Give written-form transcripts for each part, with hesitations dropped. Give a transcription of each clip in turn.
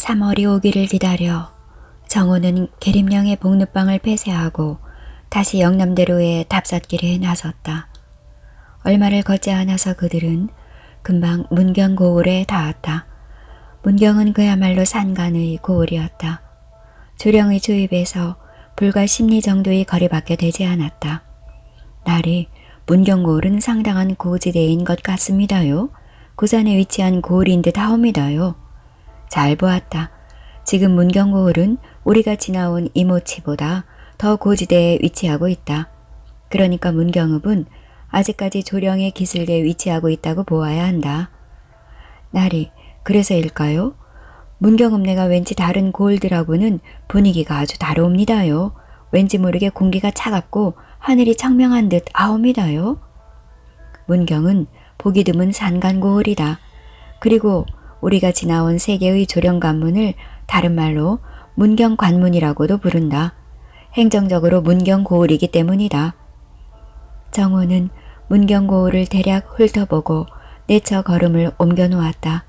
3월이 오기를 기다려 정호는 계림령의 복룻방을 폐쇄하고 다시 영남대로의 답삿길에 나섰다. 얼마를 걷지 않아서 그들은 금방 문경 고을에 닿았다. 문경은 그야말로 산간의 고을이었다. 조령의 주입에서 불과 10리 정도의 거리밖에 되지 않았다. 날이 문경 고을은 상당한 고지대인 것 같습니다요. 고산에 위치한 고을인 듯 하옵니다요. 잘 보았다. 지금 문경 고을은 우리가 지나온 이모치보다 더 고지대에 위치하고 있다. 그러니까 문경읍은 아직까지 조령의 기슭에 위치하고 있다고 보아야 한다. 날이 그래서일까요? 문경읍내가 왠지 다른 고을들하고는 분위기가 아주 다르옵니다요. 왠지 모르게 공기가 차갑고 하늘이 청명한 듯 아옵니다요. 문경은 보기 드문 산간고을이다. 그리고 우리가 지나온 세 개의 조령관문을 다른 말로 문경관문이라고도 부른다. 행정적으로 문경고을이기 때문이다. 정호는 문경고을을 대략 훑어보고 내처 걸음을 옮겨 놓았다.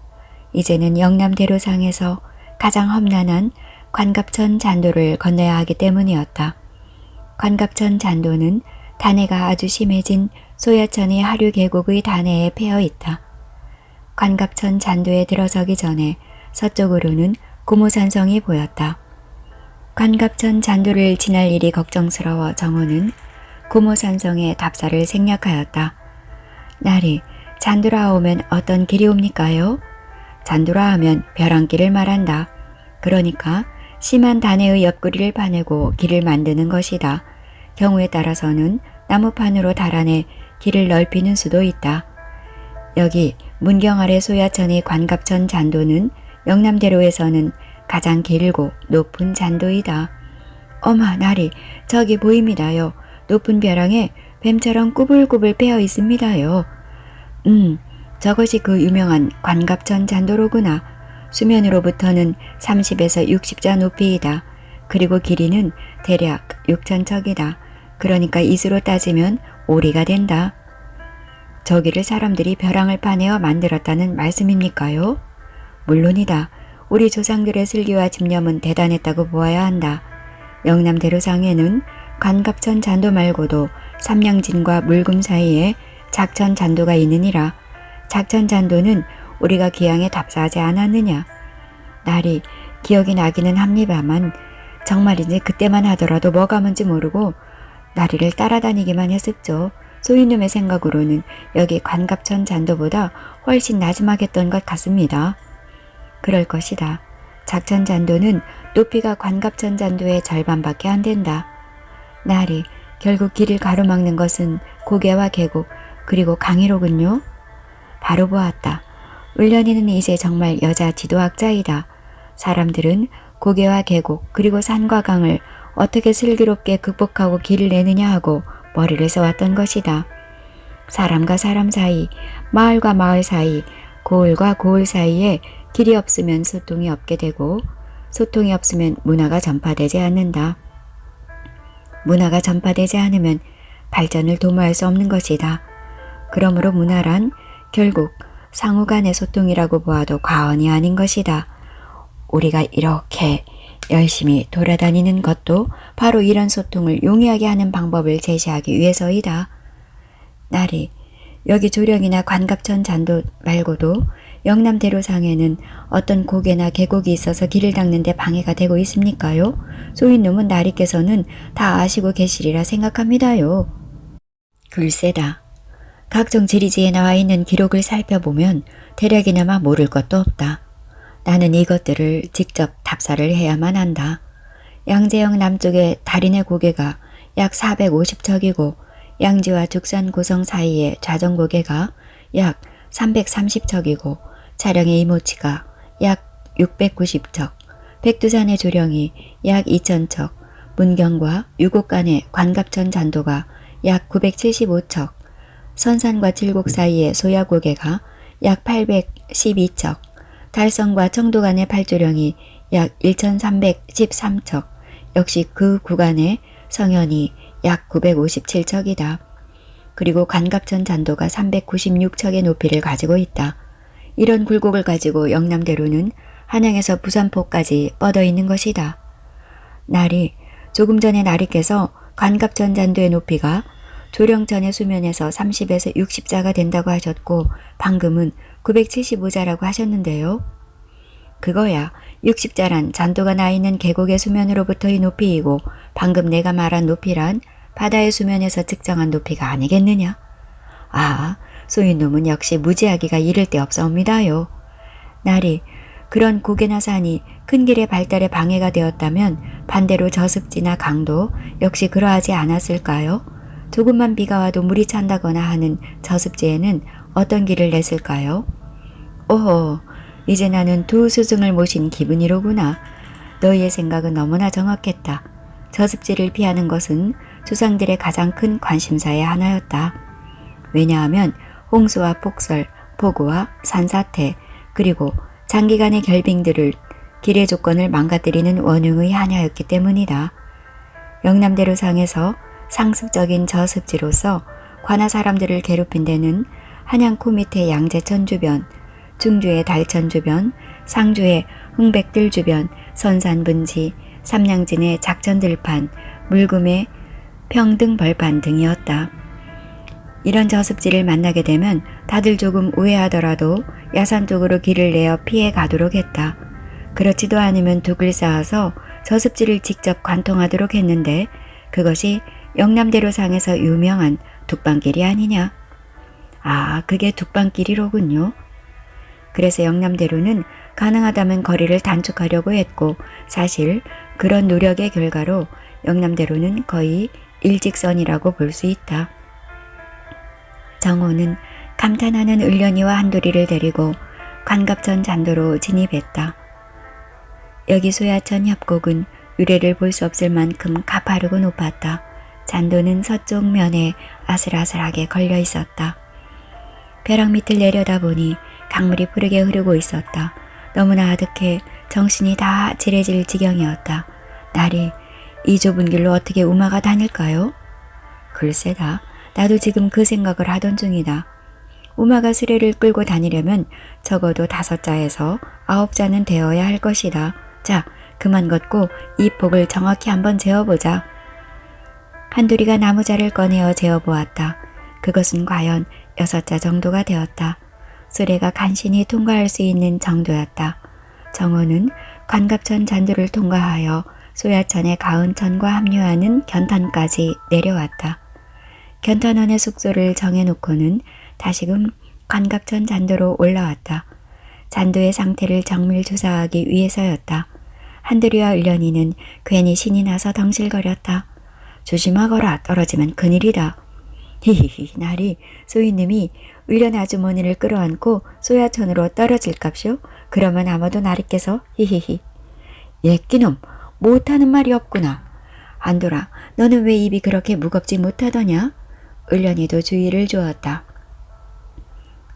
이제는 영남대로상에서 가장 험난한 관갑천 잔도를 건너야 하기 때문이었다. 관갑천 잔도는 단해가 아주 심해진 소야천의 하류 계곡의 단해에 패여 있다. 관갑천 잔도에 들어서기 전에 서쪽으로는 고모산성이 보였다. 관갑천 잔도를 지날 일이 걱정스러워 정호는 고모산성의 답사를 생략하였다. 날이 잔도라 오면 어떤 길이 옵니까요? 잔도라 하면 벼랑길을 말한다. 그러니까 심한 단해의 옆구리를 파내고 길을 만드는 것이다. 경우에 따라서는 나무판으로 달아내 길을 넓히는 수도 있다. 여기 문경 아래 소야천의 관갑천 잔도는 영남대로에서는 가장 길고 높은 잔도이다. 어마 날이 저기 보입니다요. 높은 벼랑에 뱀처럼 꾸불꾸불 빼어 있습니다요. 저것이 그 유명한 관갑천 잔도로구나. 수면으로부터는 30에서 60자 높이이다. 그리고 길이는 대략 6천척이다. 그러니까 이수로 따지면 오리가 된다. 저기를 사람들이 벼랑을 파내어 만들었다는 말씀입니까요? 물론이다. 우리 조상들의 슬기와 집념은 대단했다고 보아야 한다. 영남대로상에는 관갑천 잔도 말고도 삼량진과 물금 사이에 작천 잔도가 있느니라. 작천 잔도는 우리가 기양에 답사하지 않았느냐. 날이 기억이 나기는 합니다만 정말인지 그때만 하더라도 뭐가 뭔지 모르고 나리를 따라다니기만 했었죠. 소인놈의 생각으로는 여기 관갑천 잔도보다 훨씬 나지막했던 것 같습니다. 그럴 것이다. 작천 잔도는 높이가 관갑천 잔도의 절반밖에 안 된다. 날이 결국 길을 가로막는 것은 고개와 계곡 그리고 강이로군요. 바로 보았다. 을련이는 이제 정말 여자 지도학자이다. 사람들은 고개와 계곡 그리고 산과 강을 어떻게 슬기롭게 극복하고 길을 내느냐 하고 머리를 써왔던 것이다. 사람과 사람 사이, 마을과 마을 사이, 고을과 고을 사이에 길이 없으면 소통이 없게 되고 소통이 없으면 문화가 전파되지 않는다. 문화가 전파되지 않으면 발전을 도모할 수 없는 것이다. 그러므로 문화란 결국 상호 간의 소통이라고 보아도 과언이 아닌 것이다. 우리가 이렇게 열심히 돌아다니는 것도 바로 이런 소통을 용이하게 하는 방법을 제시하기 위해서이다. 날이 여기 조령이나 관갑천 잔도 말고도 영남대로상에는 어떤 고개나 계곡이 있어서 길을 닦는 데 방해가 되고 있습니까요? 소인놈은 나리께서는 다 아시고 계시리라 생각합니다요. 글쎄다. 각종 지리지에 나와 있는 기록을 살펴보면 대략이나마 모를 것도 없다. 나는 이것들을 직접 답사를 해야만 한다. 양재역 남쪽의 달인의 고개가 약 450척이고 양지와 죽산 고성 사이의 좌정 고개가 약 330척이고 차량의 이모치가 약 690척, 백두산의 조령이 약 2000척, 문경과 유곡 간의 관갑천 잔도가 약 975척, 선산과 칠곡 사이의 소야고개가 약 812척, 달성과 청도 간의 팔조령이 약 1313척, 역시 그 구간의 성현이 약 957척이다. 그리고 관갑천 잔도가 396척의 높이를 가지고 있다. 이런 굴곡을 가지고 영남대로는 한양에서 부산포까지 뻗어 있는 것이다. 날이 조금 전에 나리께서 관갑천 잔도의 높이가 조령천의 수면에서 30에서 60자가 된다고 하셨고 방금은 975자라고 하셨는데요. 그거야 60자란 잔도가 나 있는 계곡의 수면으로부터의 높이이고 방금 내가 말한 높이란 바다의 수면에서 측정한 높이가 아니겠느냐. 아, 소인놈은 역시 무지하기가 이를 데 없사옵니다요. 날이 그런 고개나 산이 큰 길의 발달에 방해가 되었다면 반대로 저습지나 강도 역시 그러하지 않았을까요? 조금만 비가 와도 물이 찬다거나 하는 저습지에는 어떤 길을 냈을까요? 오호, 이제 나는 두 스승을 모신 기분이로구나. 너희의 생각은 너무나 정확했다. 저습지를 피하는 것은 조상들의 가장 큰 관심사의 하나였다. 왜냐하면 홍수와 폭설, 폭우와 산사태, 그리고 장기간의 결빙들을 길의 조건을 망가뜨리는 원흉의 하나였기 때문이다. 영남대로상에서 상습적인 저습지로서 관아 사람들을 괴롭힌 데는 한양코 밑의 양재천 주변, 중주의 달천 주변, 상주의 흥백들 주변, 선산분지, 삼양진의 작전들판, 물금의 평등벌판 등이었다. 이런 저습지를 만나게 되면 다들 조금 우회하더라도 야산 쪽으로 길을 내어 피해 가도록 했다. 그렇지도 않으면 둑을 쌓아서 저습지를 직접 관통하도록 했는데 그것이 영남대로상에서 유명한 둑방길이 아니냐. 아, 그게 둑방길이로군요. 그래서 영남대로는 가능하다면 거리를 단축하려고 했고 사실 그런 노력의 결과로 영남대로는 거의 일직선이라고 볼 수 있다. 정호는 감탄하는 을련이와 한돌이를 데리고 관갑천 잔도로 진입했다. 여기 소야천 협곡은 유래를 볼 수 없을 만큼 가파르고 높았다. 잔도는 서쪽 면에 아슬아슬하게 걸려 있었다. 벼락 밑을 내려다보니 강물이 푸르게 흐르고 있었다. 너무나 아득해 정신이 다 지레질 지경이었다. 날이 이 좁은 길로 어떻게 우마가 다닐까요? 글쎄다. 나도 지금 그 생각을 하던 중이다. 우마가 수레를 끌고 다니려면 적어도 5자에서 9자는 되어야 할 것이다. 자, 그만 걷고 이 폭을 정확히 한번 재어보자. 한돌이가 나무자를 꺼내어 재어보았다. 그것은 과연 6자 정도가 되었다. 수레가 간신히 통과할 수 있는 정도였다. 정호는 관갑천 잔도를 통과하여 소야천의 가은천과 합류하는 견탄까지 내려왔다. 견탄원의 숙소를 정해놓고는 다시금 관갑천 잔도로 올라왔다. 잔도의 상태를 정밀 조사하기 위해서였다. 한돌이와 을련이는 괜히 신이 나서 덩실거렸다. 조심하거라. 떨어지면 큰일이다. 히히히. 날이 소인님이 을련 아주머니를 끌어안고 소야천으로 떨어질갑쇼. 그러면 아마도 나리께서 히히히. 예끼놈 못하는 말이 없구나. 한돌아, 너는 왜 입이 그렇게 무겁지 못하더냐? 을련이도 주의를 주었다.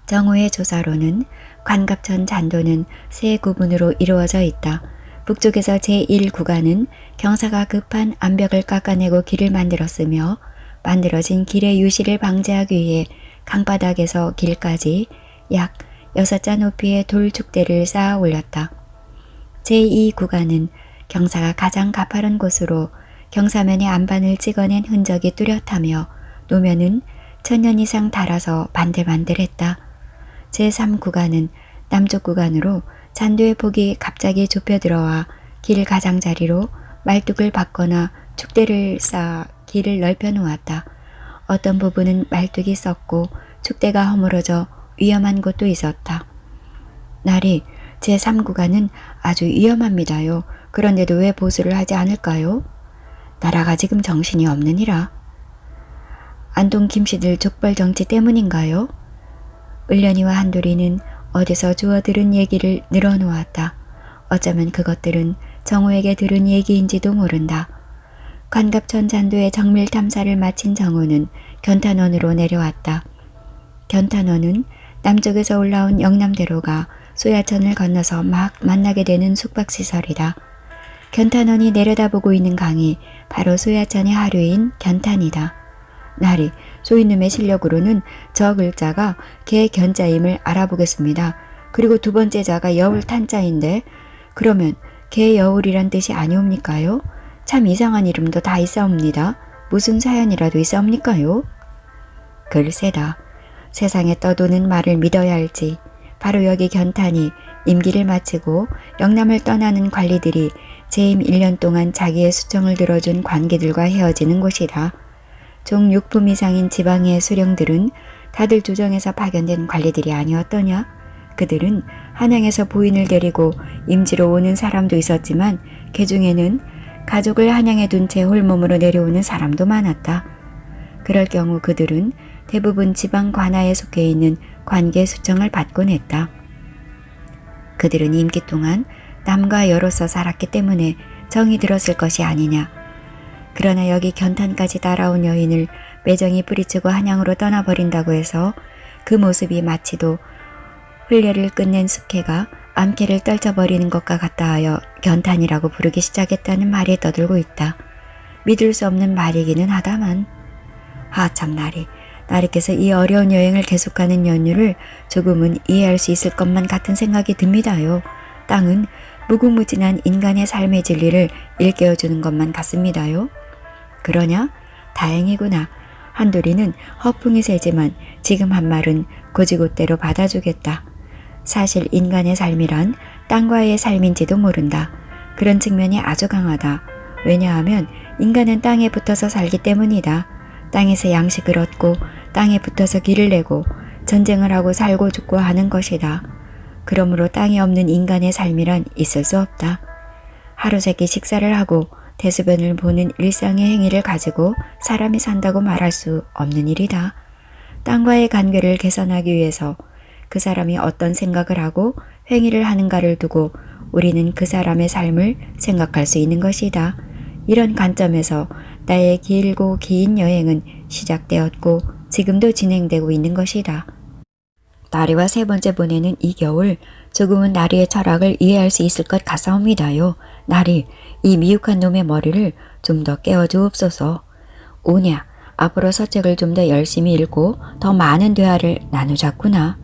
정호의 조사로는 관갑천 잔도는 3구분으로 이루어져 있다. 북쪽에서 제1구간은 경사가 급한 암벽을 깎아내고 길을 만들었으며 만들어진 길의 유실을 방지하기 위해 강바닥에서 길까지 약 6자 높이의 돌축대를 쌓아 올렸다. 제2구간은 경사가 가장 가파른 곳으로 경사면의 안반을 찍어낸 흔적이 뚜렷하며 노면은 1000년 이상 닳아서 반들반들했다. 제3구간은 남쪽 구간으로 잔도의 폭이 갑자기 좁혀 들어와 길 가장자리로 말뚝을 박거나 축대를 쌓아 길을 넓혀 놓았다. 어떤 부분은 말뚝이 썩고 축대가 허물어져 위험한 곳도 있었다. 날이 제3구간은 아주 위험합니다요. 그런데도 왜 보수를 하지 않을까요? 나라가 지금 정신이 없느니라. 안동 김씨들 족벌 정치 때문인가요? 을련이와 한돌이는 어디서 주워 들은 얘기를 늘어놓았다. 어쩌면 그것들은 정호에게 들은 얘기인지도 모른다. 관갑천 잔도의 정밀 탐사를 마친 정호는 견탄원으로 내려왔다. 견탄원은 남쪽에서 올라온 영남대로가 소야천을 건너서 막 만나게 되는 숙박시설이다. 견탄원이 내려다보고 있는 강이 바로 소야천의 하류인 견탄이다. 날이 소인놈의 실력으로는 저 글자가 개 견자임을 알아보겠습니다. 그리고 두 번째 자가 여울 탄자인데 그러면 개여울이란 뜻이 아니옵니까요? 참 이상한 이름도 다 있사옵니다. 무슨 사연이라도 있사옵니까요? 글쎄다. 세상에 떠도는 말을 믿어야 할지 바로 여기 견탄이 임기를 마치고 영남을 떠나는 관리들이 재임 1년 동안 자기의 수청을 들어준 관계들과 헤어지는 곳이다. 종 6품 이상인 지방의 수령들은 다들 조정에서 파견된 관리들이 아니었더냐? 그들은 한양에서 부인을 데리고 임지로 오는 사람도 있었지만 그 중에는 가족을 한양에 둔 채 홀몸으로 내려오는 사람도 많았다. 그럴 경우 그들은 대부분 지방 관하에 속해 있는 관계 수청을 받곤 했다. 그들은 임기 동안 남과 여로서 살았기 때문에 정이 들었을 것이 아니냐. 그러나 여기 견탄까지 따라온 여인을 매정히 뿌리치고 한양으로 떠나버린다고 해서 그 모습이 마치도 훈례를 끝낸 숙혜가 암캐를 떨쳐버리는 것과 같다 하여 견탄이라고 부르기 시작했다는 말이 떠들고 있다. 믿을 수 없는 말이기는 하다만. 하참 나리께서 이 어려운 여행을 계속하는 연유를 조금은 이해할 수 있을 것만 같은 생각이 듭니다요. 땅은 무궁무진한 인간의 삶의 진리를 일깨워주는 것만 같습니다요. 그러냐? 다행이구나. 한돌이는 허풍이 세지만 지금 한 말은 곧이곧대로 받아주겠다. 사실 인간의 삶이란 땅과의 삶인지도 모른다. 그런 측면이 아주 강하다. 왜냐하면 인간은 땅에 붙어서 살기 때문이다. 땅에서 양식을 얻고 땅에 붙어서 길을 내고 전쟁을 하고 살고 죽고 하는 것이다. 그러므로 땅이 없는 인간의 삶이란 있을 수 없다. 하루세끼 식사를 하고 대소변을 보는 일상의 행위를 가지고 사람이 산다고 말할 수 없는 일이다. 땅과의 관계를 개선하기 위해서 그 사람이 어떤 생각을 하고 행위를 하는가를 두고 우리는 그 사람의 삶을 생각할 수 있는 것이다. 이런 관점에서 나의 길고 긴 여행은 시작되었고 지금도 진행되고 있는 것이다. 나리와 세 번째 보내는 이 겨울 조금은 나리의 철학을 이해할 수 있을 것 같사옵니다요. 나리, 이 미육한 놈의 머리를 좀 더 깨워주옵소서. 오냐, 앞으로 서책을 좀 더 열심히 읽고 더 많은 대화를 나누자꾸나.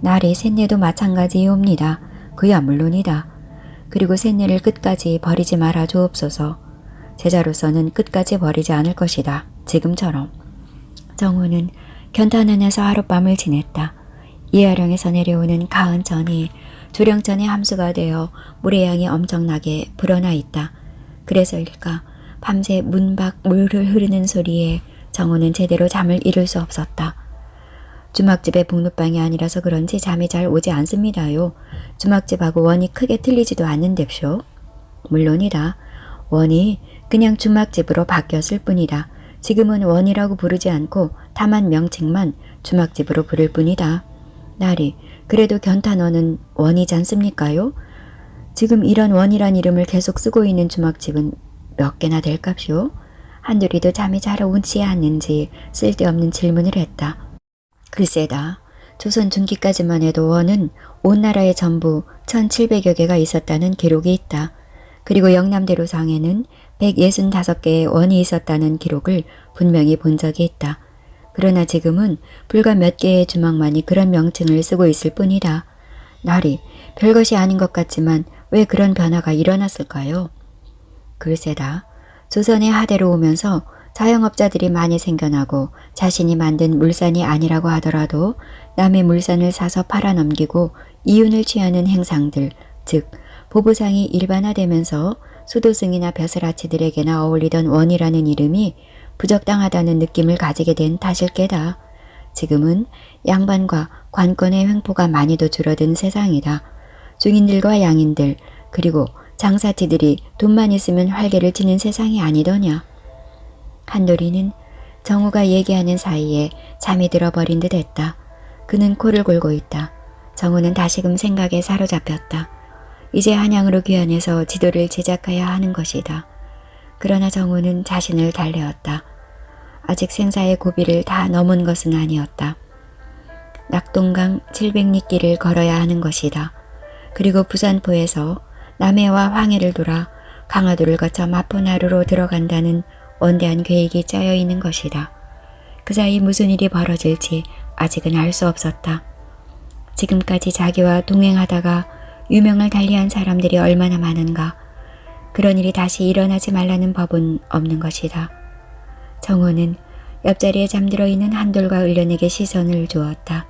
나리 셋내도 마찬가지이옵니다. 그야 물론이다. 그리고 셋내를 끝까지 버리지 말아 주옵소서. 제자로서는 끝까지 버리지 않을 것이다. 지금처럼. 정우는 견탄 안에서 하룻밤을 지냈다. 이하령에서 내려오는 가은 전이 조령천의 함수가 되어 물의 양이 엄청나게 불어나 있다. 그래서일까 밤새 문 밖 물을 흐르는 소리에 정우는 제대로 잠을 이룰 수 없었다. 주막집의 복룻방이 아니라서 그런지 잠이 잘 오지 않습니다요. 주막집하고 원이 크게 틀리지도 않는데쇼. 물론이다. 원이 그냥 주막집으로 바뀌었을 뿐이다. 지금은 원이라고 부르지 않고 다만 명칭만 주막집으로 부를 뿐이다. 나리, 그래도 견탄원은 원이지 않습니까요? 지금 이런 원이란 이름을 계속 쓰고 있는 주막집은 몇 개나 될까쇼? 한돌이도 잠이 잘 오지 않는지 쓸데없는 질문을 했다. 글쎄다. 조선 중기까지만 해도 원은 온 나라에 전부 1700여 개가 있었다는 기록이 있다. 그리고 영남대로상에는 165개의 원이 있었다는 기록을 분명히 본 적이 있다. 그러나 지금은 불과 몇 개의 주막만이 그런 명칭을 쓰고 있을 뿐이다. 나리, 별것이 아닌 것 같지만 왜 그런 변화가 일어났을까요? 글쎄다. 조선의 하대로 오면서 자영업자들이 많이 생겨나고 자신이 만든 물산이 아니라고 하더라도 남의 물산을 사서 팔아넘기고 이윤을 취하는 행상들, 즉 보부상이 일반화되면서 수도승이나 벼슬아치들에게나 어울리던 원이라는 이름이 부적당하다는 느낌을 가지게 된 탓일 게다. 지금은 양반과 관권의 횡포가 많이도 줄어든 세상이다. 중인들과 양인들 그리고 장사치들이 돈만 있으면 활개를 치는 세상이 아니더냐. 한돌이는 정우가 얘기하는 사이에 잠이 들어버린 듯 했다. 그는 코를 골고 있다. 정우는 다시금 생각에 사로잡혔다. 이제 한양으로 귀환해서 지도를 제작해야 하는 것이다. 그러나 정우는 자신을 달래었다. 아직 생사의 고비를 다 넘은 것은 아니었다. 낙동강 700리길을 걸어야 하는 것이다. 그리고 부산포에서 남해와 황해를 돌아 강화도를 거쳐 마포나루로 들어간다는 원대한 계획이 짜여 있는 것이다. 그 사이 무슨 일이 벌어질지 아직은 알 수 없었다. 지금까지 자기와 동행하다가 유명을 달리한 사람들이 얼마나 많은가. 그런 일이 다시 일어나지 말라는 법은 없는 것이다. 정호는 옆자리에 잠들어 있는 한돌과 을련에게 시선을 주었다.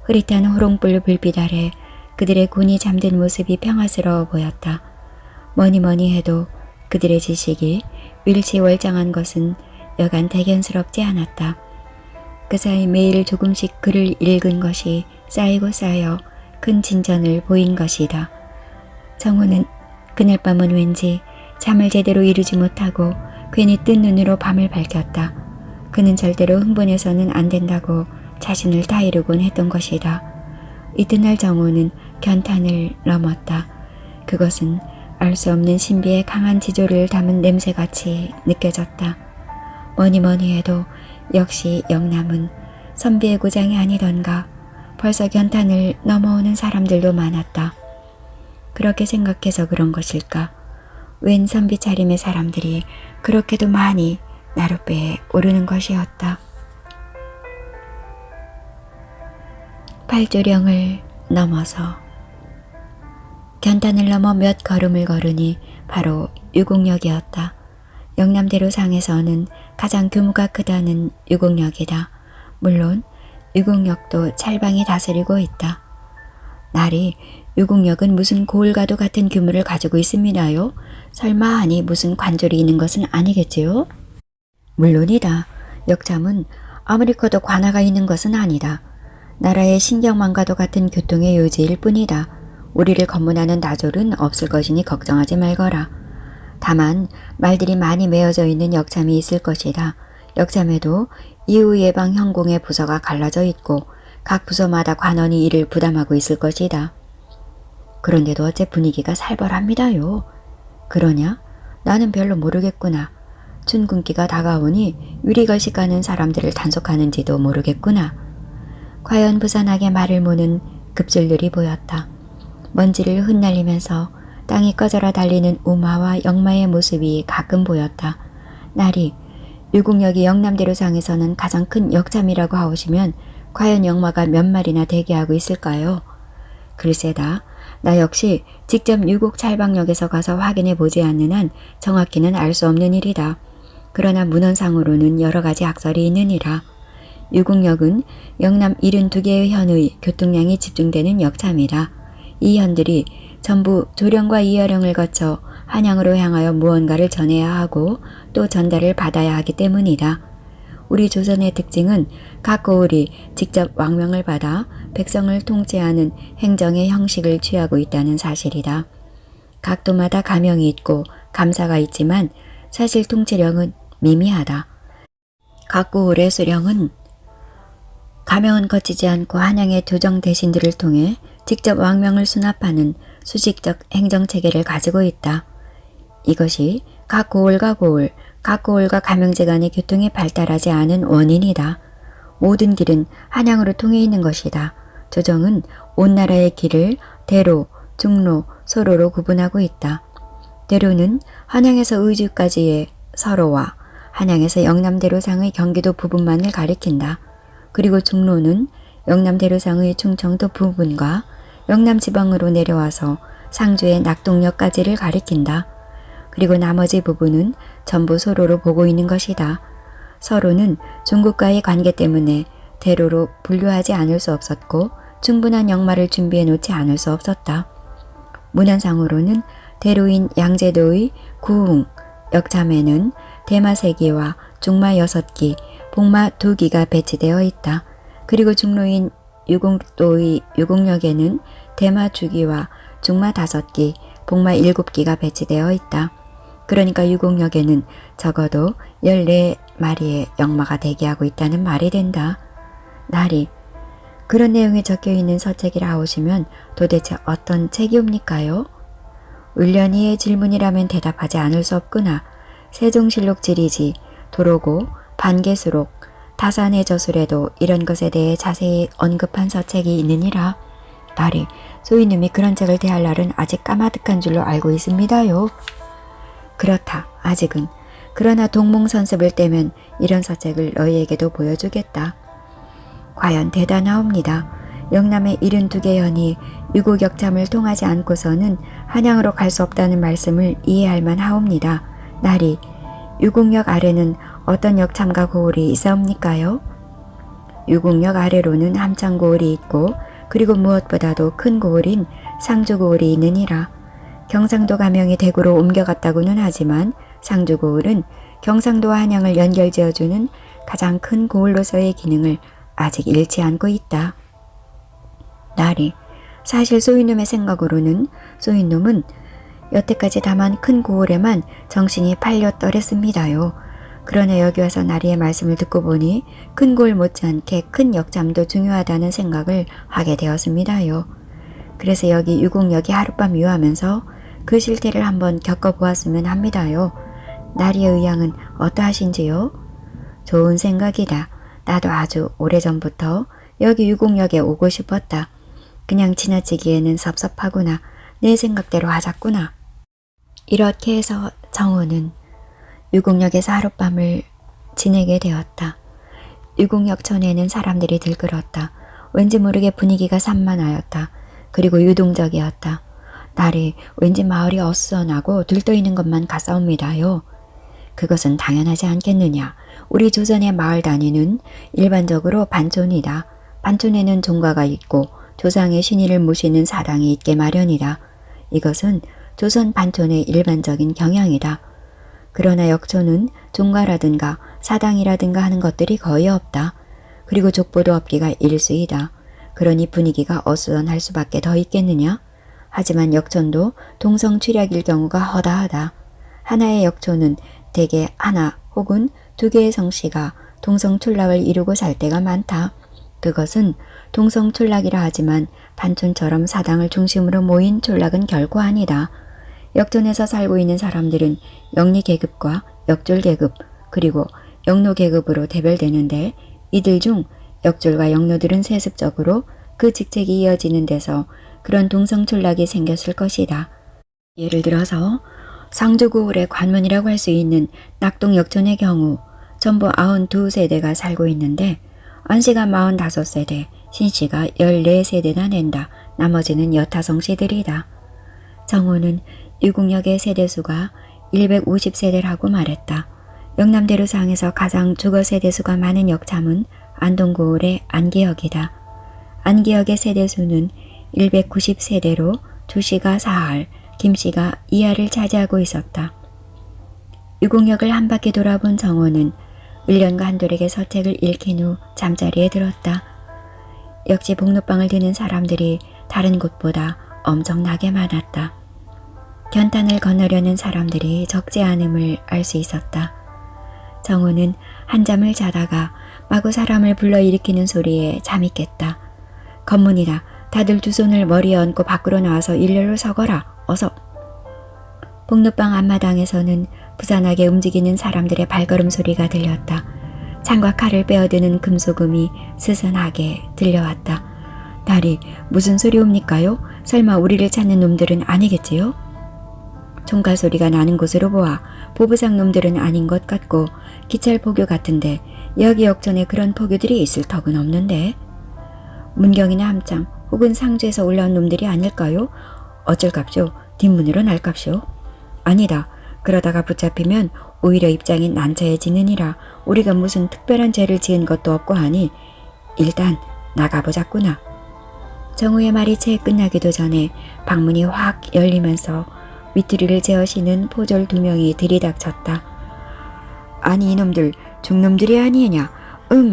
흐릿한 호롱불 불빛 아래 그들의 곤히 잠든 모습이 평화스러워 보였다. 뭐니 해도 그들의 지식이 일치월장한 것은 여간 대견스럽지 않았다. 그 사이 매일 조금씩 글을 읽은 것이 쌓이고 쌓여 큰 진전을 보인 것이다. 정호는 그날 밤은 왠지 잠을 제대로 이루지 못하고 괜히 뜬 눈으로 밤을 밝혔다. 그는 절대로 흥분해서는 안 된다고 자신을 다이르곤 했던 것이다. 이튿날 정호는 견탄을 넘었다. 그것은 알 수 없는 신비의 강한 지조를 담은 냄새같이 느껴졌다. 뭐니 해도 역시 영남은 선비의 고장이 아니던가. 벌써 견탄을 넘어오는 사람들도 많았다. 그렇게 생각해서 그런 것일까? 웬 선비 차림의 사람들이 그렇게도 많이 나룻배에 오르는 것이었다. 팔조령을 넘어서 견탄을 넘어 몇 걸음을 걸으니 바로 유곡역이었다. 영남대로상에서는 가장 규모가 크다는 유곡역이다. 물론 유곡역도 찰방이 다스리고 있다. 나리, 유곡역은 무슨 고을과도 같은 규모를 가지고 있습니다요? 설마 하니 무슨 관졸이 있는 것은 아니겠지요? 물론이다. 역참은 아무리 커도 관아가 있는 것은 아니다. 나라의 신경망과도 같은 교통의 요지일 뿐이다. 우리를 검문하는 나졸은 없을 것이니 걱정하지 말거라. 다만 말들이 많이 메어져 있는 역참이 있을 것이다. 역참에도 이후 예방 현공의 부서가 갈라져 있고 각 부서마다 관원이 이를 부담하고 있을 것이다. 그런데도 어째 분위기가 살벌합니다요. 그러냐? 나는 별로 모르겠구나. 춘군기가 다가오니 위리걸식하는 사람들을 단속하는지도 모르겠구나. 과연 부산하게 말을 모는 급줄들이 보였다. 먼지를 흩날리면서 땅이 꺼져라 달리는 우마와 영마의 모습이 가끔 보였다. 나리, 유국역이 영남대로상에서는 가장 큰 역참이라고 하오시면 과연 영마가 몇 마리나 대기하고 있을까요? 글쎄다. 나 역시 직접 유곡 찰방역에서 가서 확인해 보지 않는 한 정확히는 알 수 없는 일이다. 그러나 문헌상으로는 여러 가지 학설이 있느니라. 유곡역은 영남 72개의 현의 교통량이 집중되는 역참이다. 이 현들이 전부 조령과 이여령을 거쳐 한양으로 향하여 무언가를 전해야 하고 또 전달을 받아야 하기 때문이다. 우리 조선의 특징은 각 고을이 직접 왕명을 받아 백성을 통치하는 행정의 형식을 취하고 있다는 사실이다. 각 도마다 가명이 있고 감사가 있지만 사실 통치령은 미미하다. 각 고을의 수령은 가명은 거치지 않고 한양의 조정 대신들을 통해 직접 왕명을 수납하는 수직적 행정체계를 가지고 있다. 이것이 각 고을과 고을, 각 고을과 가명제 간의 교통이 발달하지 않은 원인이다. 모든 길은 한양으로 통해 있는 것이다. 조정은 온 나라의 길을 대로, 중로, 소로로 구분하고 있다. 대로는 한양에서 의주까지의 서로와 한양에서 영남대로상의 경기도 부분만을 가리킨다. 그리고 중로는 영남대로상의 충청도 부분과 영남지방으로 내려와서 상주의 낙동역까지를 가리킨다. 그리고 나머지 부분은 전부 서로로 보고 있는 것이다. 서로는 중국과의 관계 때문에 대로로 분류하지 않을 수 없었고 충분한 역마를 준비해 놓지 않을 수 없었다. 문헌상으로는 대로인 양제도의 구흥, 역참에는 대마 3기와 중마 6기, 복마 2기가 배치되어 있다. 그리고 중로인 유곡도의 유곡역에는 대마 주기와 중마 5기, 복마 7기가 배치되어 있다. 그러니까 유곡역에는 적어도 14마리의 역마가 대기하고 있다는 말이 된다. 나리, 그런 내용이 적혀있는 서책이라 하오시면 도대체 어떤 책이옵니까요? 을련이의 질문이라면 대답하지 않을 수 없구나. 세종실록 지리지, 도로고, 반개수록, 다산의 저술에도 이런 것에 대해 자세히 언급한 서책이 있느니라. 나리, 소인님이 그런 책을 대할 날은 아직 까마득한 줄로 알고 있습니다요. 그렇다, 아직은. 그러나 동몽선습을 떼면 이런 서책을 너희에게도 보여주겠다. 과연 대단하옵니다. 영남의 72개 연이 유구격참을 통하지 않고서는 한양으로 갈 수 없다는 말씀을 이해할 만하옵니다. 나리, 유곡역 아래는 어떤 역참과 고을이 있사옵니까요? 유곡역 아래로는 함창고을이 있고 그리고 무엇보다도 큰 고을인 상주고을이 있느니라. 경상도 가명이 대구로 옮겨갔다고는 하지만 상주고을은 경상도와 한양을 연결지어주는 가장 큰 고을로서의 기능을 아직 잃지 않고 있다. 나리, 사실 소인놈의 생각으로는 소인놈은 여태까지 다만 큰 고을에만 정신이 팔려 떨었습니다요. 그러나 여기 와서 나리의 말씀을 듣고 보니 큰 고을 못지않게 큰 역잠도 중요하다는 생각을 하게 되었습니다요. 그래서 여기 유곡역에 하룻밤 유하면서 그 실태를 한번 겪어보았으면 합니다요. 나리의 의향은 어떠하신지요? 좋은 생각이다. 나도 아주 오래전부터 여기 유곡역에 오고 싶었다. 그냥 지나치기에는 섭섭하구나. 내 생각대로 하자꾸나. 이렇게 해서 정호는 유곡역에서 하룻밤을 지내게 되었다. 유곡역천에는 사람들이 들끓었다. 왠지 모르게 분위기가 산만하였다. 그리고 유동적이었다. 날이 왠지 마을이 어수선하고 들떠있는 것만 같사옵니다요. 그것은 당연하지 않겠느냐. 우리 조선의 마을 단위는 일반적으로 반촌이다. 반촌에는 종가가 있고 조상의 신의를 모시는 사당이 있게 마련이다. 이것은 조선 반촌의 일반적인 경향이다. 그러나 역촌은 종가라든가 사당이라든가 하는 것들이 거의 없다. 그리고 족보도 없기가 일수이다. 그러니 분위기가 어수선할 수밖에 더 있겠느냐? 하지만 역촌도 동성취략일 경우가 허다하다. 하나의 역촌은 대개 하나 혹은 두 개의 성씨가 동성촌락을 이루고 살 때가 많다. 그것은 동성촌락이라 하지만 반촌처럼 사당을 중심으로 모인 촌락은 결코 아니다. 역촌에서 살고 있는 사람들은 영리계급과 역졸계급 그리고 영노계급으로 대별되는데 이들 중 역졸과 영노들은 세습적으로 그 직책이 이어지는 데서 그런 동성촌락이 생겼을 것이다. 예를 들어서 상주고을의 관문이라고 할 수 있는 낙동 역촌의 경우 전부 92세대가 살고 있는데 안씨가 45세대, 신씨가 14세대나 낸다. 나머지는 여타성씨들이다. 정호는 유곡역의 세대수가 150세대라고 말했다. 영남대로상에서 가장 주거 세대수가 많은 역참은 안동고을의 안기역이다. 안기역의 세대수는 190세대로 주씨가 4할, 김씨가 2할을 차지하고 있었다. 유곡역을 한 바퀴 돌아본 정호는 을련과 한돌에게 서책을 읽힌 후 잠자리에 들었다. 역시 복로방을 드는 사람들이 다른 곳보다 엄청나게 많았다. 견탄을 건너려는 사람들이 적지 않음을 알 수 있었다. 정호는 한잠을 자다가 마구 사람을 불러일으키는 소리에 잠이 깼다. 검문이다. 다들 두 손을 머리에 얹고 밖으로 나와서 일렬로 서거라. 어서. 복로방 앞마당에서는 부산하게 움직이는 사람들의 발걸음 소리가 들렸다. 창과 칼을 빼어드는 금소금이 스선하게 들려왔다. 나리, 무슨 소리옵니까요? 설마 우리를 찾는 놈들은 아니겠지요? 총칼 소리가 나는 곳으로 보아 보부상 놈들은 아닌 것 같고 기찰 포교 같은데 여기 역전에 그런 포교들이 있을 턱은 없는데. 문경이나 함창 혹은 상주에서 올라온 놈들이 아닐까요? 어쩔갑쇼? 뒷문으로 날갑쇼? 아니다. 그러다가 붙잡히면 오히려 입장이 난처해지느니라. 우리가 무슨 특별한 죄를 지은 것도 없고 하니 일단 나가보자꾸나. 정우의 말이 채 끝나기도 전에 방문이 확 열리면서 위투리를 제어시는 포졸 2명이 들이닥쳤다. 아니 이놈들 중놈들이 아니냐.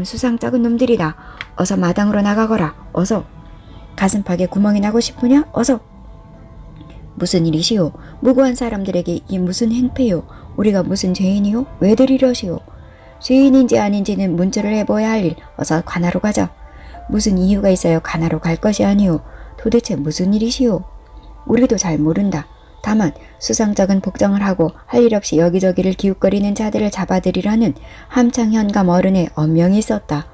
수상 작은 놈들이다. 어서 마당으로 나가거라. 어서. 가슴팍에 구멍이 나고 싶으냐? 어서. 무슨 일이시오? 무고한 사람들에게 이게 무슨 행패요? 우리가 무슨 죄인이요? 왜들 이러시오? 죄인인지 아닌지는 문자를 해봐야 할 일. 어서 관하로 가자. 무슨 이유가 있어야 관하로 갈 것이 아니오. 도대체 무슨 일이시오? 우리도 잘 모른다. 다만 수상작은 복장을 하고 할 일 없이 여기저기를 기웃거리는 자들을 잡아들이라는 함창 현감 어른의 엄명이 있었다.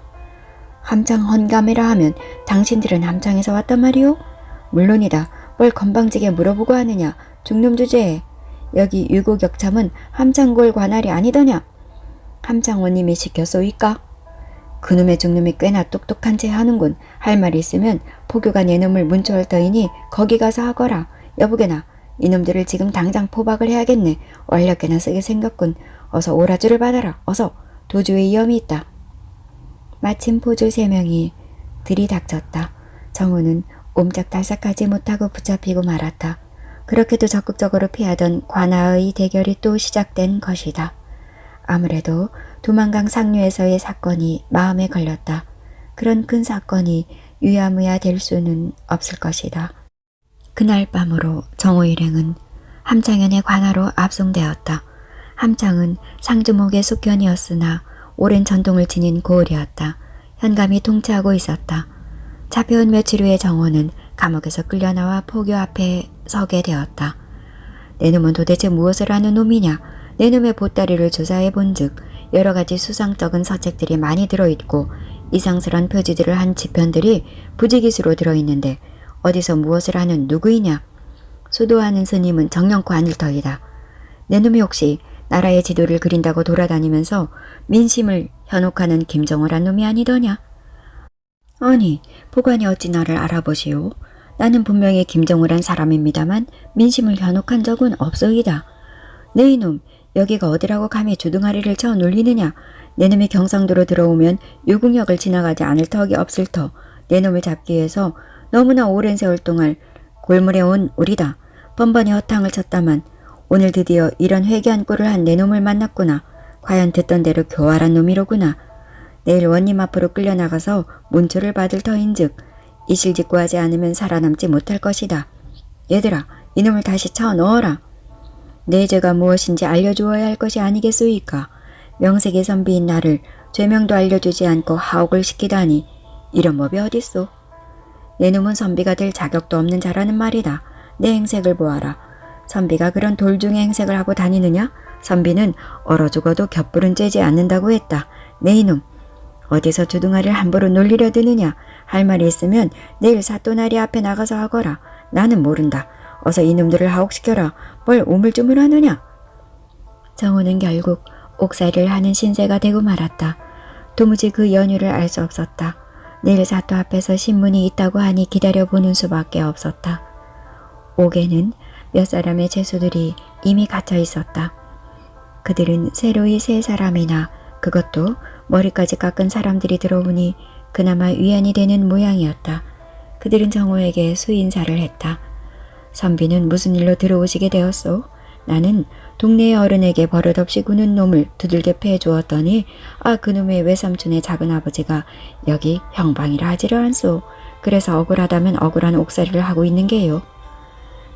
함창 헌감이라 하면 당신들은 함창에서 왔단 말이오? 물론이다. 뭘 건방지게 물어보고 하느냐. 중놈 주제에. 여기 유고격참은 함창골 관할이 아니더냐. 함창원님이 시켰소이까? 그놈의 죽놈이 꽤나 똑똑한 체 하는군. 할 말이 있으면 포교가 내 놈을 문초할 터이니 거기 가서 하거라. 여보게나 이놈들을 지금 당장 포박을 해야겠네. 완력게나 쓰게 생겼군. 어서 오라주를 받아라. 어서. 도주에 위험이 있다. 마침 포졸 3명이 들이닥쳤다. 정우는 옴짝달싹하지 못하고 붙잡히고 말았다. 그렇게도 적극적으로 피하던 관아의 대결이 또 시작된 것이다. 아무래도 두만강 상류에서의 사건이 마음에 걸렸다. 그런 큰 사건이 유야무야 될 수는 없을 것이다. 그날 밤으로 정우 일행은 함창현의 관하로 압송되었다. 함창은 상주목의 숙현이었으나 오랜 전통을 지닌 고을이었다. 현감이 통치하고 있었다. 잡혀온 며칠 후에 정우는 감옥에서 끌려나와 포교 앞에 서게 되었다. 내 놈은 도대체 무엇을 하는 놈이냐? 내 놈의 보따리를 조사해 본즉 여러 가지 수상쩍은 서책들이 많이 들어있고 이상스런 표지들을 한 지편들이 부지기수로 들어있는데 어디서 무엇을 하는 누구이냐? 수도하는 스님은 정령코 아닐 터이다. 내 놈이 혹시 나라의 지도를 그린다고 돌아다니면서 민심을 현혹하는 김정호란 놈이 아니더냐? 아니, 보관이 어찌 나를 알아보시오? 나는 분명히 김정우란 사람입니다만 민심을 현혹한 적은 없소이다. 네 이놈, 여기가 어디라고 감히 주둥아리를 쳐 놀리느냐? 내 놈이 경상도로 들어오면 유궁역을 지나가지 않을 턱이 없을 터. 내 놈을 잡기 위해서 너무나 오랜 세월 동안 골물에 온 우리다. 번번이 허탕을 쳤다만 오늘 드디어 이런 회개한 꼴을 한 내 놈을 만났구나. 과연 듣던 대로 교활한 놈이로구나. 내일 원님 앞으로 끌려나가서 문초를 받을 터인즉 이실직고하지 않으면 살아남지 못할 것이다. 얘들아, 이놈을 다시 쳐 넣어라. 내 죄가 무엇인지 알려주어야 할 것이 아니겠소이까. 명색의 선비인 나를 죄명도 알려주지 않고 하옥을 시키다니 이런 법이 어딨소. 내 놈은 선비가 될 자격도 없는 자라는 말이다. 내 행색을 보아라. 선비가 그런 돌중의 행색을 하고 다니느냐? 선비는 얼어 죽어도 곁불은 쬐지 않는다고 했다. 내 이놈, 어디서 주둥아리를 함부로 놀리려 드느냐? 할 말이 있으면 내일 사또나리 앞에 나가서 하거라. 나는 모른다. 어서 이놈들을 하옥시켜라. 뭘 우물쭈물하느냐? 정우는 결국 옥살이를 하는 신세가 되고 말았다. 도무지 그 연유를 알 수 없었다. 내일 사또 앞에서 신문이 있다고 하니 기다려보는 수밖에 없었다. 옥에는 몇 사람의 죄수들이 이미 갇혀 있었다. 그들은 새로이 3사람이나 그것도 머리까지 깎은 사람들이 들어오니 그나마 위안이 되는 모양이었다. 그들은 정호에게 수인사를 했다. 선비는 무슨 일로 들어오시게 되었소? 나는 동네의 어른에게 버릇없이 구는 놈을 두들겨 패주었더니 그놈의 외삼촌의 작은아버지가 여기 형방이라 하지를 않소. 그래서 억울하다면 억울한 옥살이를 하고 있는 게요.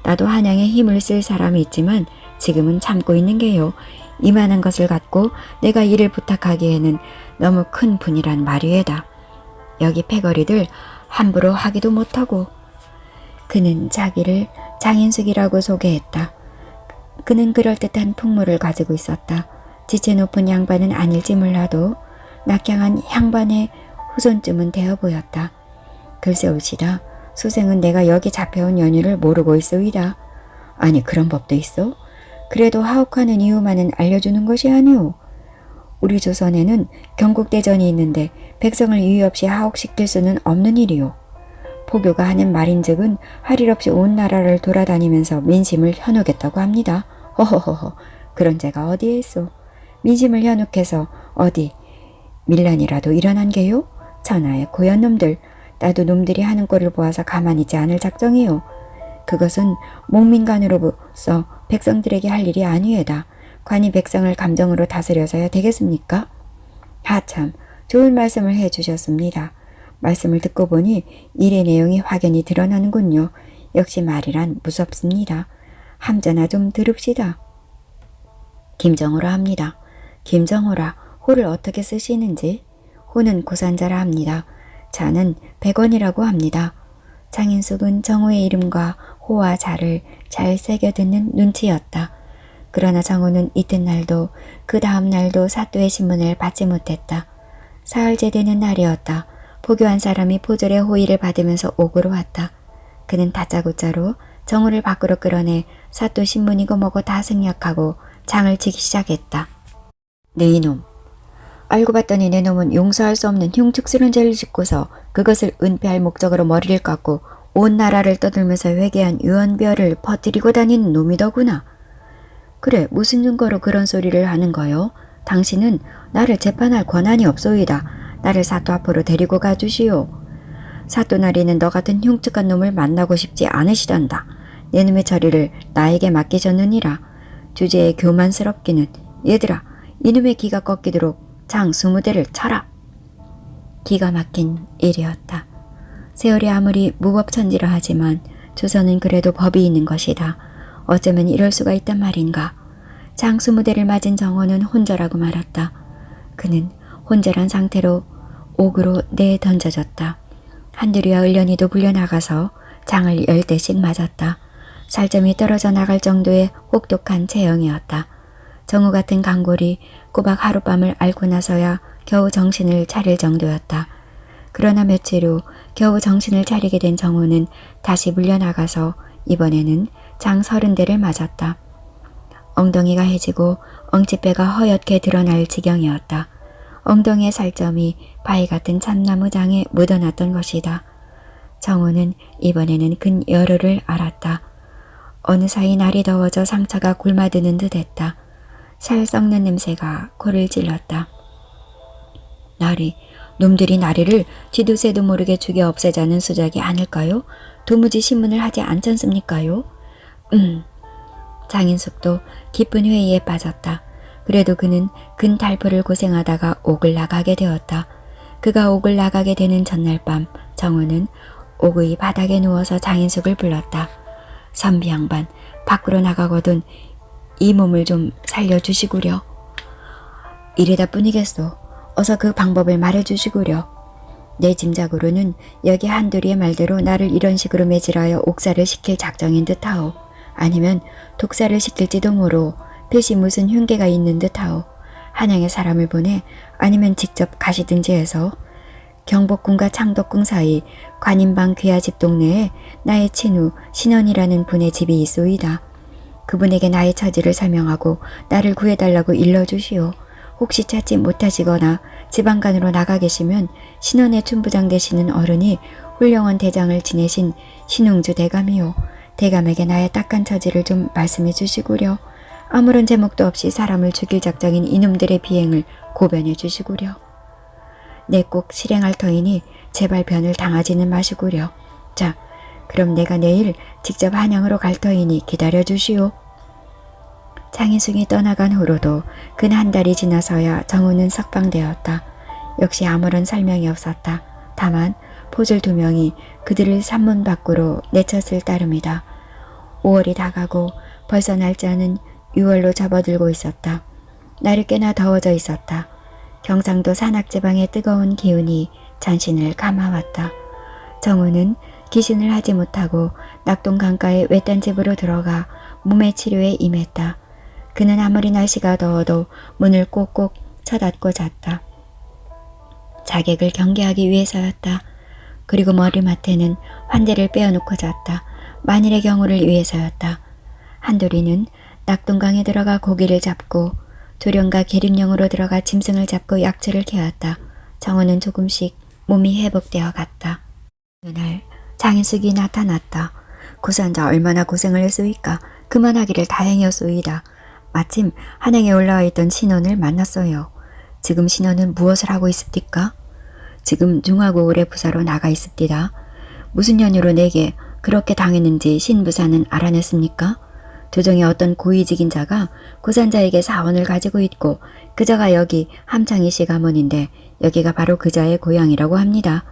나도 한양에 힘을 쓸 사람이 있지만 지금은 참고 있는 게요. 이만한 것을 갖고 내가 일을 부탁하기에는 너무 큰 분이란 말이에다. 여기 패거리들 함부로 하기도 못하고. 그는 자기를 장인숙이라고 소개했다. 그는 그럴듯한 풍물을 가지고 있었다. 지체 높은 양반은 아닐지 몰라도 낙향한 향반의 후손쯤은 되어 보였다. 글쎄올시다. 수생은 내가 여기 잡혀온 연유를 모르고 있소이다. 아니, 그런 법도 있어? 그래도 하옥하는 이유만은 알려주는 것이 아니오. 우리 조선에는 경국대전이 있는데 백성을 이유 없이 하옥시킬 수는 없는 일이오. 포교가 하는 말인즉은 할 일 없이 온 나라를 돌아다니면서 민심을 현혹했다고 합니다. 허허허허, 그런 죄가 어디에 있어? 민심을 현혹해서 어디 밀란이라도 일어난 게요? 천하의 고연 놈들, 나도 놈들이 하는 꼴을 보아서 가만히 있지 않을 작정이요. 그것은 목민관으로서 백성들에게 할 일이 아니에다. 관이 백성을 감정으로 다스려서야 되겠습니까? 하참, 좋은 말씀을 해주셨습니다. 말씀을 듣고 보니 일의 내용이 확연히 드러나는군요. 역시 말이란 무섭습니다. 함자나 좀 들읍시다. 김정호라 합니다. 김정호라, 호를 어떻게 쓰시는지? 호는 고산자라 합니다. 자는 백원이라고 합니다. 장인숙은 정호의 이름과 호와 자를 잘 새겨듣는 눈치였다. 그러나 정호는 이튿날도 그 다음 날도 사또의 신문을 받지 못했다. 사흘째 되는 날이었다. 포교한 사람이 포졸의 호의를 받으면서 옥으로 왔다. 그는 다짜고짜로 정호를 밖으로 끌어내 사또 신문이고 뭐고 다 생략하고 장을 치기 시작했다. 네 이놈, 알고 봤더니 내 놈은 용서할 수 없는 흉측스러운 죄를 짓고서 그것을 은폐할 목적으로 머리를 깎고 온 나라를 떠들면서 회개한 유언비어를 퍼뜨리고 다니는 놈이더구나. 그래, 무슨 증거로 그런 소리를 하는 거요? 당신은 나를 재판할 권한이 없소이다. 나를 사또 앞으로 데리고 가주시오. 사또나리는 너 같은 흉측한 놈을 만나고 싶지 않으시단다. 내 놈의 처리를 나에게 맡기셨느니라. 주제에 교만스럽기는. 얘들아, 이놈의 기가 꺾이도록 장 20대를 쳐라. 기가 막힌 일이었다. 세월이 아무리 무법천지라 하지만 조선은 그래도 법이 있는 것이다. 어쩌면 이럴 수가 있단 말인가. 장 20대를 맞은 정원은 혼절하고 말았다. 그는 혼절한 상태로 옥으로 내던져졌다. 한두리와 을련이도 불려나가서 장을 10대씩 맞았다. 살점이 떨어져 나갈 정도의 혹독한 체형이었다. 정우 같은 강골이 꼬박 하룻밤을 앓고 나서야 겨우 정신을 차릴 정도였다. 그러나 며칠 후 겨우 정신을 차리게 된 정우는 다시 물려나가서 이번에는 장 30대를 맞았다. 엉덩이가 해지고 엉치뼈가 허옇게 드러날 지경이었다. 엉덩이의 살점이 바위 같은 참나무장에 묻어났던 것이다. 정우는 이번에는 근 열흘을 앓았다. 어느 사이 날이 더워져 상처가 굶어드는 듯했다. 살 썩는 냄새가 코를 찔렀다. 놈들이 나리를 쥐도새도 모르게 죽여 없애자는 수작이 아닐까요? 도무지 신문을 하지 않잖습니까요? 장인숙도 깊은 회의에 빠졌다. 그래도 그는 근 달포를 고생하다가 옥을 나가게 되었다. 그가 옥을 나가게 되는 전날 밤 정우는 옥의 바닥에 누워서 장인숙을 불렀다. 선비 양반, 밖으로 나가거든 이 몸을 좀 살려주시구려. 이래다 뿐이겠소. 어서 그 방법을 말해주시구려. 내 짐작으로는 여기 한두리의 말대로 나를 이런 식으로 매질하여 옥살을 시킬 작정인 듯하오. 아니면 독살을 시킬지도 모르오. 필시 무슨 흉계가 있는 듯하오. 한양에 사람을 보내 아니면 직접 가시든지 해서 경복궁과 창덕궁 사이 관인방 귀하집 동네에 나의 친후 신원이라는 분의 집이 있소이다. 그분에게 나의 처지를 설명하고 나를 구해달라고 일러주시오. 혹시 찾지 못하시거나 지방간으로 나가 계시면 신원의 춘부장 되시는 어른이 훌륭한 대장을 지내신 신웅주 대감이요. 대감에게 나의 딱한 처지를 좀 말씀해 주시구려. 아무런 제목도 없이 사람을 죽일 작정인 이놈들의 비행을 고변해 주시구려. 내 꼭 실행할 터이니 제발 변을 당하지는 마시구려. 자, 그럼 내가 내일 직접 한양으로 갈 터이니 기다려 주시오. 장인숙이 떠나간 후로도 근 한 달이 지나서야 정우는 석방되었다. 역시 아무런 설명이 없었다. 다만 포졸 2명이 그들을 산문 밖으로 내쳤을 따름이다. 5월이 다가고 벌써 날짜는 6월로 접어들고 있었다. 날이 꽤나 더워져 있었다. 경상도 산악지방의 뜨거운 기운이 전신을 감아왔다. 정우는 기신을 하지 못하고 낙동 강가의 외딴 집으로 들어가 몸의 치료에 임했다. 그는 아무리 날씨가 더워도 문을 꼭꼭 쳐닫고 잤다. 자객을 경계하기 위해서였다. 그리고 머리맡에는 환대를 빼어놓고 잤다. 만일의 경우를 위해서였다. 한돌이는 낙동강에 들어가 고기를 잡고 조령과 계림령으로 들어가 짐승을 잡고 약초를 캐왔다. 정우는 조금씩 몸이 회복되어 갔다. 어느 날 장인숙이 나타났다. 고산자 얼마나 고생을 했소이까. 그만하기를 다행이었소이다. 마침 한양에 올라와 있던 신원을 만났어요. 지금 신원은 무엇을 하고 있습니까? 지금 중하고 올해 부사로 나가 있습니다. 무슨 연유로 내게 그렇게 당했는지 신부사는 알아냈습니까? 조정의 어떤 고위직인 자가 고산자에게 사원을 가지고 있고 그자가 여기 함창이씨 가문인데 여기가 바로 그자의 고향이라고 합니다.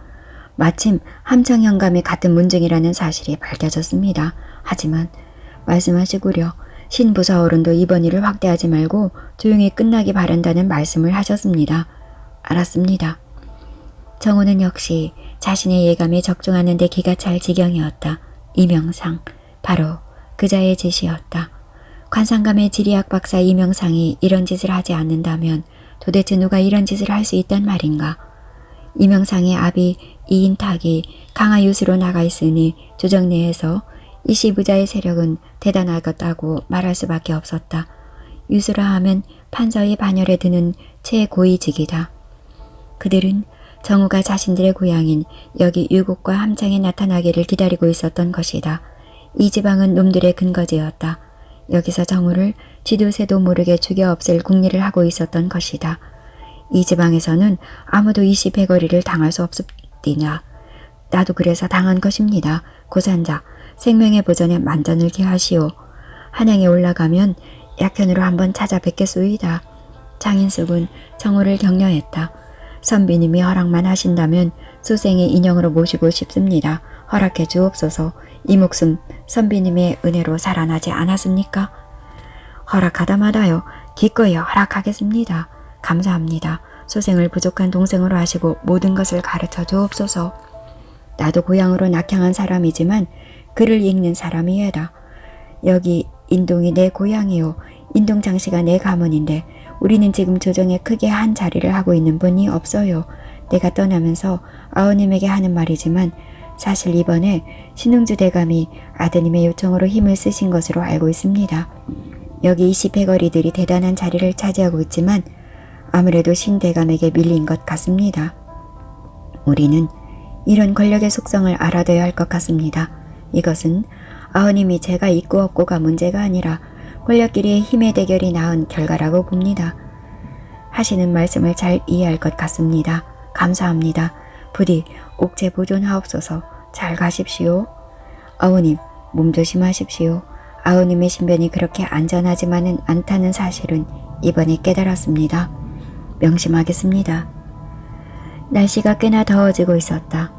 마침 함창 현감이 같은 문중이라는 사실이 밝혀졌습니다. 하지만 말씀하시구려. 신부사 어른도 이번 일을 확대하지 말고 조용히 끝나기 바란다는 말씀을 하셨습니다. 알았습니다. 정우는 역시 자신의 예감에 적중하는 데 기가 찰 지경이었다. 이명상, 바로 그자의 짓이었다. 관상감의 지리학 박사 이명상이 이런 짓을 하지 않는다면 도대체 누가 이런 짓을 할 수 있단 말인가. 이명상의 아비 이인탁이 강하유수로 나가 있으니 조정 내에서 이 시부자의 세력은 대단하겠다고 말할 수밖에 없었다. 유수라 하면 판서의 반열에 드는 최고위직이다. 그들은 정우가 자신들의 고향인 여기 유곡과 함창에 나타나기를 기다리고 있었던 것이다. 이 지방은 놈들의 근거지였다. 여기서 정우를 쥐도 새도 모르게 죽여 없앨 궁리를 하고 있었던 것이다. 이 지방에서는 아무도 이시패거리를 당할 수 없습니다. 나도 그래서 당한 것입니다. 고산자, 생명의 보전에 만전을 기하시오. 한양에 올라가면 약현으로 한번 찾아뵙겠소이다. 장인숙은 정우를 격려했다. 선비님이 허락만 하신다면 수생의 인형으로 모시고 싶습니다. 허락해 주옵소서. 이 목숨 선비님의 은혜로 살아나지 않았습니까? 허락하다마다요. 기꺼이 허락하겠습니다. 감사합니다. 수생을 부족한 동생으로 하시고 모든 것을 가르쳐 주옵소서. 나도 고향으로 낙향한 사람이지만 글을 읽는 사람이에다. 여기 인동이 내 고향이요. 인동 장씨가 내 가문인데 우리는 지금 조정에 크게 한 자리를 하고 있는 분이 없어요. 내가 떠나면서 아우님에게 하는 말이지만 사실 이번에 신흥주 대감이 아드님의 요청으로 힘을 쓰신 것으로 알고 있습니다. 여기 이시패거리들이 대단한 자리를 차지하고 있지만 아무래도 신 대감에게 밀린 것 같습니다. 우리는 이런 권력의 속성을 알아둬야 할 것 같습니다. 이것은 아우님이 제가 있고 없고가 문제가 아니라 권력끼리의 힘의 대결이 낳은 결과라고 봅니다. 하시는 말씀을 잘 이해할 것 같습니다. 감사합니다. 부디 옥체 보존하옵소서. 잘 가십시오. 아우님, 몸 조심하십시오. 아우님의 신변이 그렇게 안전하지만은 않다는 사실은 이번에 깨달았습니다. 명심하겠습니다. 날씨가 꽤나 더워지고 있었다.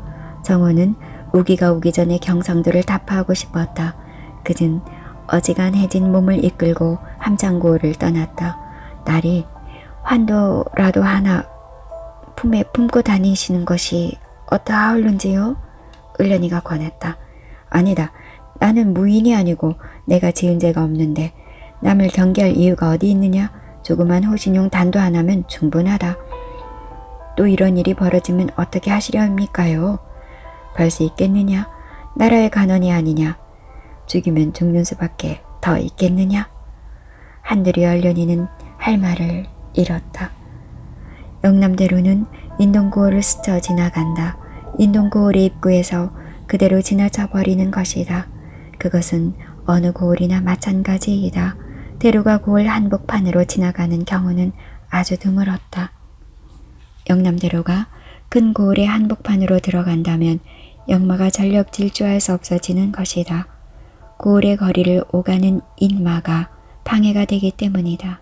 정우는 우기가 오기 전에 경상도를 타파하고 싶었다. 그는 어지간해진 몸을 이끌고 함창고를 떠났다. 날이 환도라도 하나 품에 품고 다니시는 것이 어떠하올는지요? 을련이가 권했다. 아니다. 나는 무인이 아니고 내가 지은 죄가 없는데 남을 경계할 이유가 어디 있느냐? 조그만 호신용 단도 하나면 충분하다. 또 이런 일이 벌어지면 어떻게 하시려 합니까요? 벌 수 있겠느냐? 나라의 간원이 아니냐? 죽이면 죽는 수밖에 더 있겠느냐? 한둘이 얼련이는 할 말을 잃었다. 영남대로는 인동고을을 스쳐 지나간다. 인동고을의 입구에서 그대로 지나쳐 버리는 것이다. 그것은 어느 고을이나 마찬가지이다. 대로가 고을 한복판으로 지나가는 경우는 아주 드물었다. 영남대로가 큰 고을의 한복판으로 들어간다면 역마가 전력 질주할 수 없어지는 것이다. 고을의 거리를 오가는 인마가 방해가 되기 때문이다.